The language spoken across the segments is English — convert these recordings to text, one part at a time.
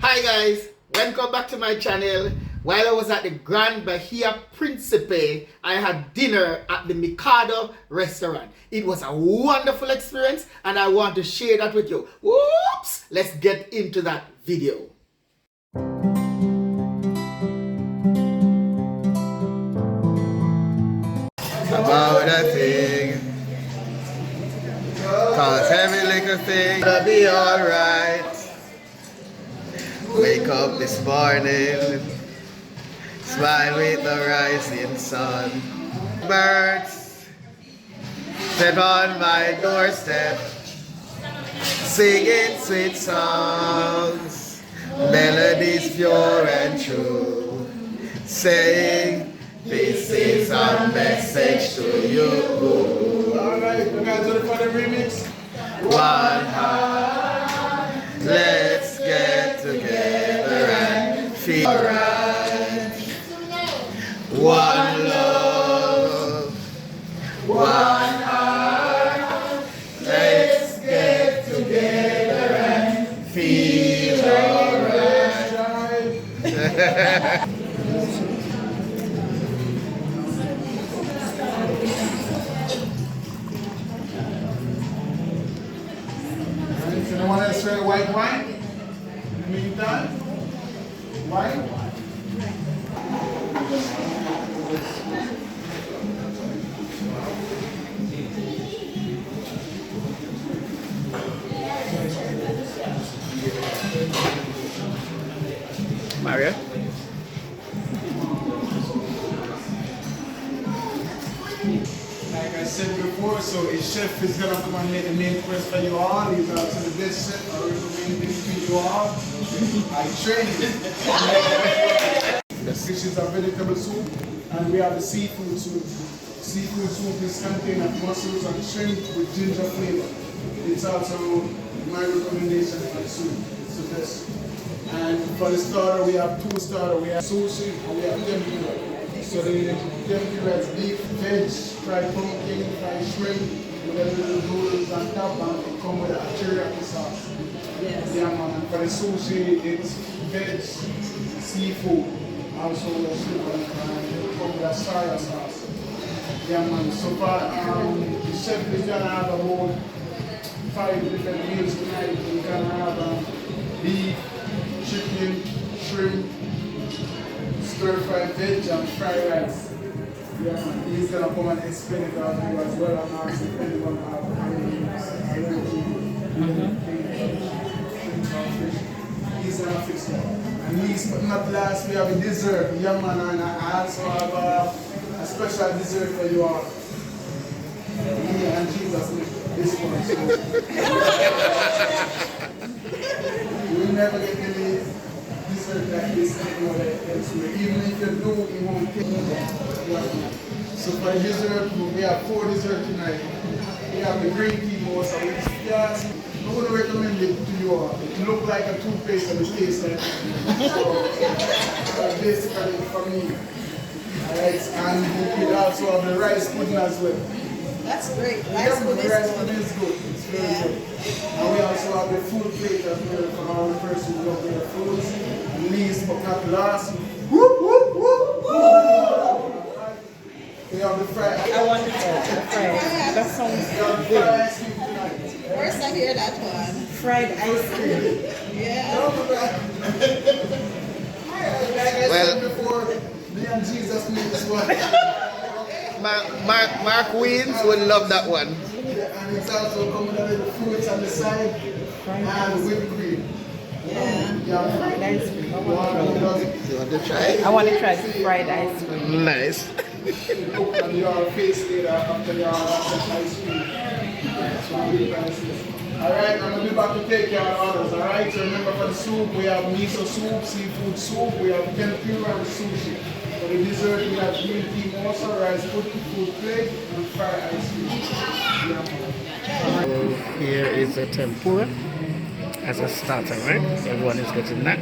Hi guys, welcome back to my channel. While I was at the Grand Bahia Principe, I had dinner at the Mikado restaurant. It was a wonderful experience and I want to share that with you. Whoops! Let's get into that video. About a thing, cause every little thing gonna be alright. Wake up this morning, smile with the rising sun. Birds sit on my doorstep, singing sweet songs, melodies pure and true, saying this is a message to you. Alright, we got to do for the remix. One heart, let's get together and feel right. One love, one heart, let's get together and feel alright. Anyone else try white wine? In the meantime, white. Mario? Like I said before, so a chef is gonna come and make the main course for you all. He's also the best chef I recommend this to you all. I train him. This is a vegetable soup, and we have the seafood soup. Seafood soup is contained of mussels and shrimp with ginger flavor. It's also my recommendation for the soup. It's the best. And for the starter, we have two starters. We have sushi and we have tempura. So the tempura is beef, veg, fried pumpkin, fried shrimp, with a little noodles on top, and it comes with a teriyaki sauce. Yes. Yeah, man. And for the sushi, it's veg, seafood, also with a shrimp, and it comes with a soya sauce. Yeah, man. So far, the chef is gonna have a whole 5 different meals tonight. We're gonna have beef, chicken, shrimp, stir-fried veg and fried rice. Yeah, man. He's gonna come and explain it out to you as well, and ask if anyone have he's gonna fix that. And least but not last, we have a dessert. Yeah, man, and I also have a special dessert for you all. Me and Jesus make this one. So. You will never get any dessert like this anywhere else. Even if you do, you won't take it. So for dessert, we have 4 desserts tonight. We have the green tea mousse, which yes, I would recommend it to you all. It looks like a toothpaste and it tastes like it. So basically for me. Alright, and we also have the rice pudding as well. That's great. The rice pudding is good. It's very good. And we also have the food plate as well for all the persons who love their foods. And least but not last, whoop, whoop, whoop, whoop. We have the fried. I want to try the fried. That sounds good. First I hear that one. Fried ice cream. Yeah. Like I said before, me and Jesus made this one. Mark Waynes would love that one. And it's also coming with the fruits on the side and whipped cream. Yeah. Fried ice cream. You want to try? I want to try the fried ice cream. Nice. Look at your face later after your ice cream. That's what we prices. Alright, I'm going to be back to take care of others. Alright, so remember for the soup, we have miso soup, seafood soup, we have tempura and sushi. For the dessert, we have green tea mousse, rice pudding, food plate, and fried ice cream. So here is the tempura as a starter, right? Everyone is getting that.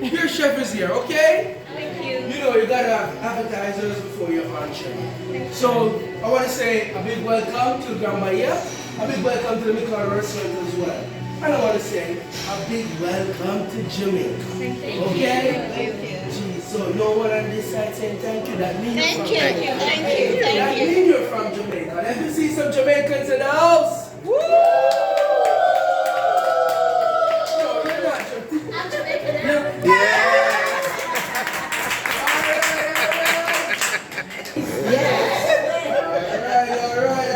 Your chef is here, okay? Thank you. You know, you gotta have appetizers before your entree. So, I want to say a big welcome to Grand Bahia, a big welcome to the Mikado restaurant as well. And I want to say a big welcome to Jamaica. Okay? Gee, so no one on this side saying thank you. That means Thank you're you, from Jamaica. thank you, That thank you. means you're from Jamaica. Let me see some Jamaicans in the house. Woo! No, you're not Jamaican. I'm Jamaican.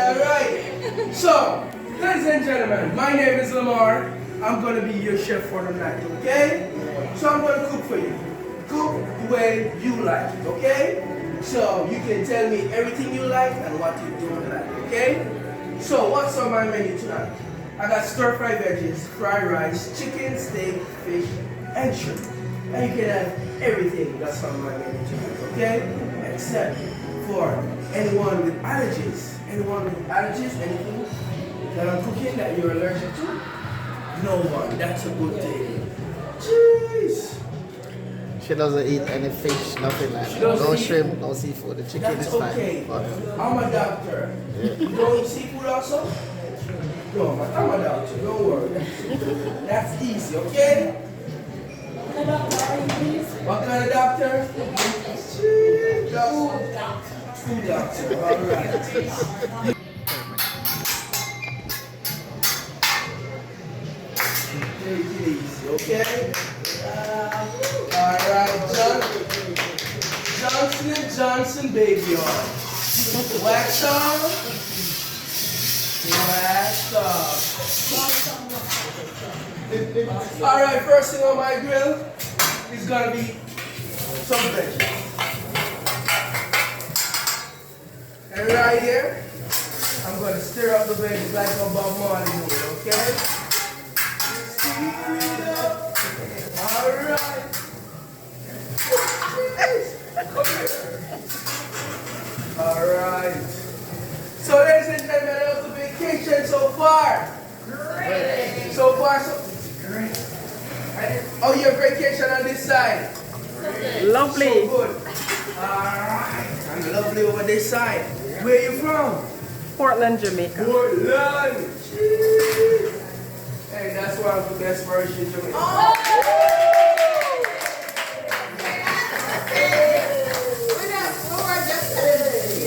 Alright. So, ladies and gentlemen, my name is Lamar. I'm gonna be your chef for the night, okay? So I'm gonna cook for you. Cook the way you like it, okay? So you can tell me everything you like and what you don't like, okay? So what's on my menu tonight? I got stir-fried veggies, fried rice, chicken, steak, fish, and shrimp. And you can have everything that's on my menu tonight, okay? Except for anyone with allergies. Anyone with allergies, anything that I'm cooking that you're allergic to? No one. That's a good thing. Jeez. She doesn't eat any fish, nothing like that. No shrimp, no seafood. The chicken That's is fine. okay. But I'm a doctor. You don't eat seafood also? No, but I'm a doctor. Don't worry. That's easy, okay? What kind of doctor? Jeez, doctor. Food doctor. All right. Take it easy, okay? Alright, Johnson & Johnson baby oil. Wax on. Wax off. Alright, first thing on my grill is gonna be some veggies. And right here, I'm gonna stir up the veggies like a Bob Marley would, okay? Alright. Alright. So ladies and gentlemen, that was the vacation so far. Great. So far, so great. Oh, your vacation on this side. Lovely. So good. Alright. And lovely over this side. Where you from? Portland, Jamaica. Portland. Jeez. Hey, that's one of the best versions of it.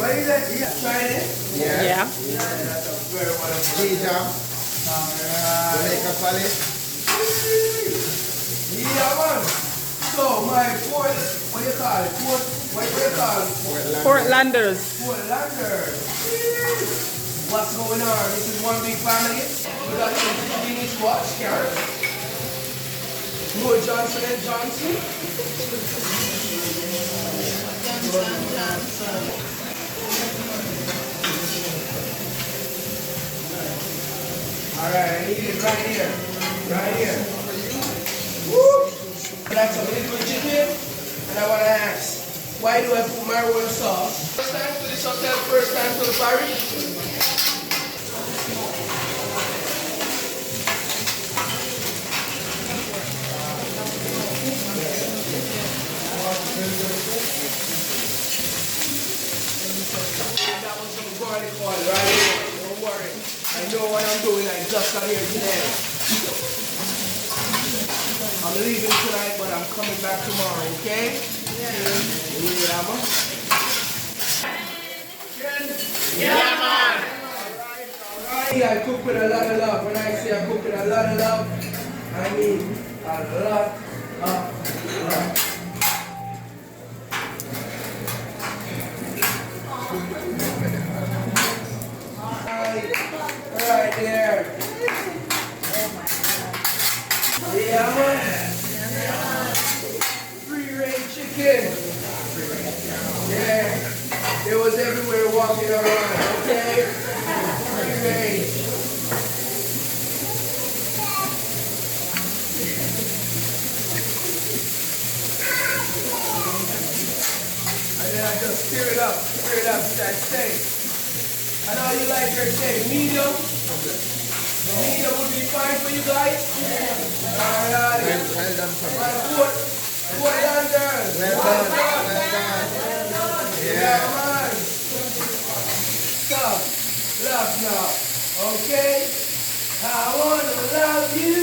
What is that? Yeah, try it. Yeah. That's a very wonderful. Ginger, Jamaica palate. Yeah, man. So, my what do you call it? What do you call it? Portlanders. Portlanders. What's going on? This is one big family. We got some zucchini squash, carrots. More Johnson & Johnson. Alright, I need it right here. Right here. Woo! That's some liquid chicken. And I want to ask, why do I put marijuana sauce? First time to this hotel, first time to the parish. That was some garlic oil right here. Don't worry. I know what I'm doing. I just got here today. I'm leaving tonight, but I'm coming back tomorrow, okay? Yeah, man. Yeah, man. Alright. I cook with a lot of love. When I say I cook with a lot of love, I mean a lot of love. Right there. Yeah, man. Free range chicken. Yeah. It was everywhere walking around, okay? Free range. And then I just stir it up to that steak. I know you like your steak medium. Medium would be fine for you guys. Alright. Well done, sir. Well done, girls. Well done. Yeah, man. Stop. Love now. Okay? I wanna love you.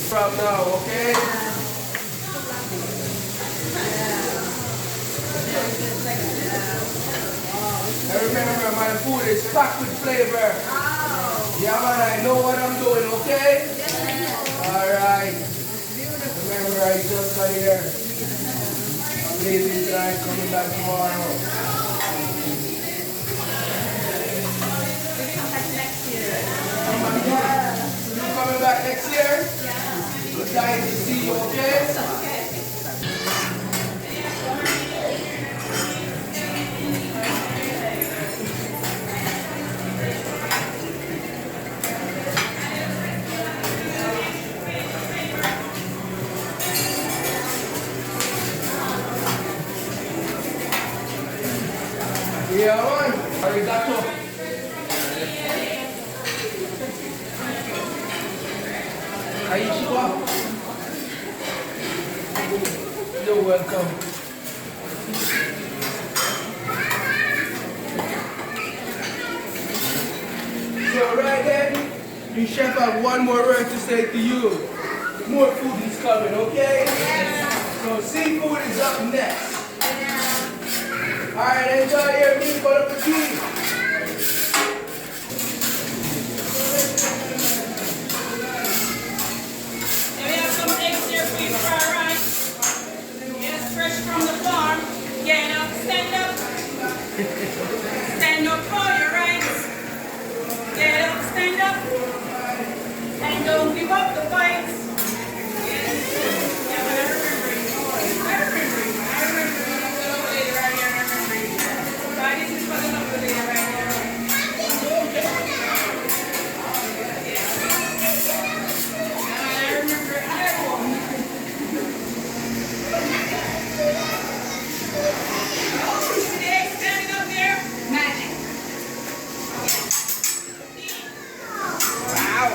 From now, okay? And remember, my food is packed with flavor. Yeah, man, I know what I'm doing, okay? Alright. Remember, I just got here. I'm leaving tonight, coming back tomorrow. You coming back next year? Excited to see you, okay? Yeah, man. Arigato. Konnichiwa. You're welcome. So right then, the chef have one more word to say to you. More food is coming, okay? So seafood is up next. Alright, enjoy your meat for the petite. And we have some eggs here for you to fry rice. Yes, fresh from the farm. Get up, stand up. Stand up for your rights. Get up, stand up. And don't give up the fight. Yes. Yeah, but I remember you. I remember you. I remember you. The little lady right here. I remember you. But this is for the little lady right here. I remember everyone. See the egg standing up there? Magic. Wow.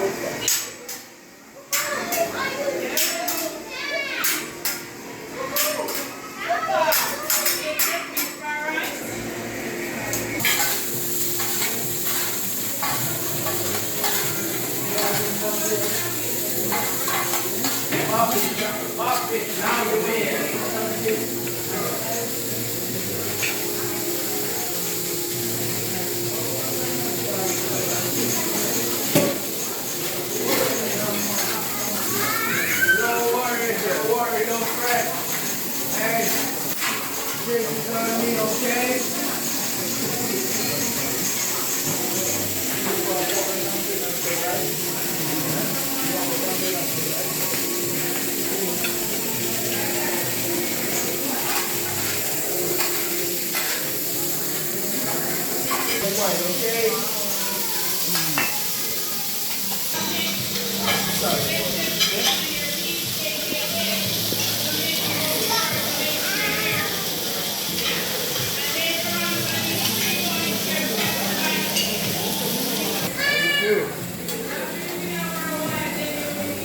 Up it, now you win. Don't worry, don't fret. Hey, this is on me, okay? Okay?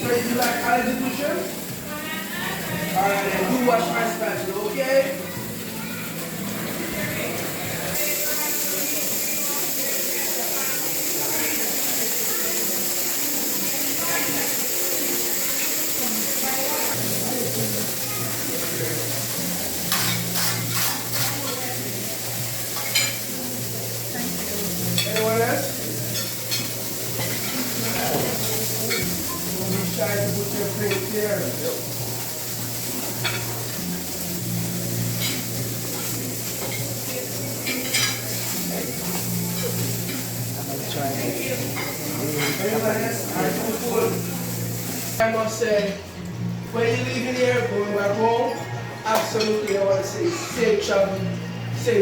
So you like allergy butcher? Alright, then do wash my spatula, okay? Anyone else? Don't be shy to put your plate there. Anyone else? Alright, cool. I must say, when you're leaving here, going back home, absolutely I want to say safe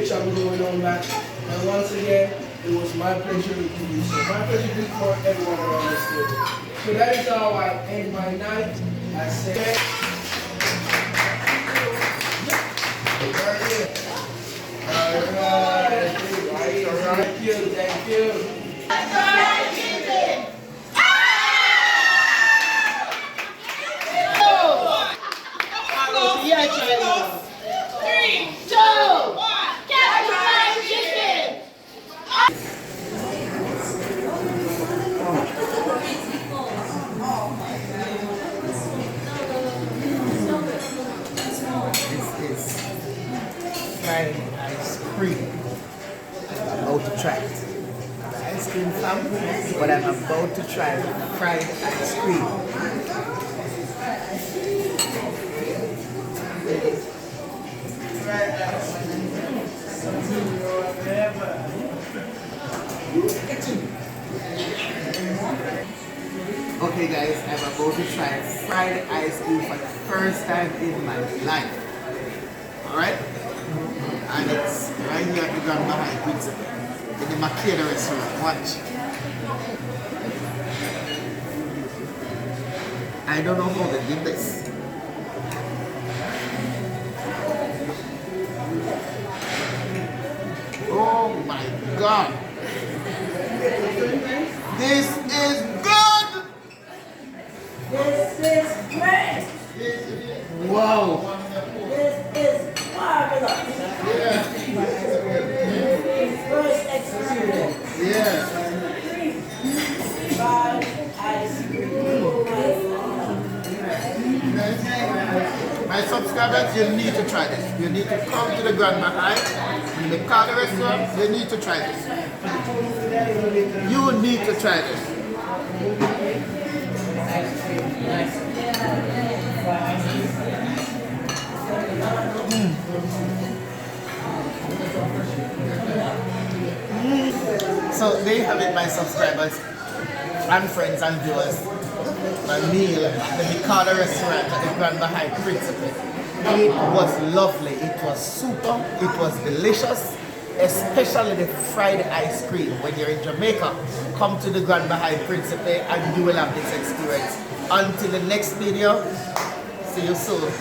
travel going on back. And once again, it was my pleasure to do this. So my pleasure to do for everyone around this table. So that is how I end my night. That's it. Alright. Thank you, thank you. Yeah, Charlie. 3, 2, 1. Catch fried chicken. This is fried ice cream. I'm about to try it. The ice cream fam, but I'm about to try fried ice cream. Okay guys, I'm about to try fried ice cream for the first time in my life. Alright? And it's right here at the Grand Bahia Principe in the Mikado restaurant. Watch. I don't know how they did this. Oh my god. This is good! This is great. Wow. This is marvelous. First experience. Yeah. Fried ice cream. My subscribers, you need to try this. You need to come to the Grand Bahia, in the Mikado restaurant. You need to try this. You need to try this. So there you have it, my subscribers and friends and viewers. My meal at the Mikado restaurant at the Grand Bahia Principe. It was lovely, it was super, it was delicious, especially the fried ice cream. When you're in Jamaica, come to the Grand Bahia Principe and you will have this experience. Until the next video, see you soon.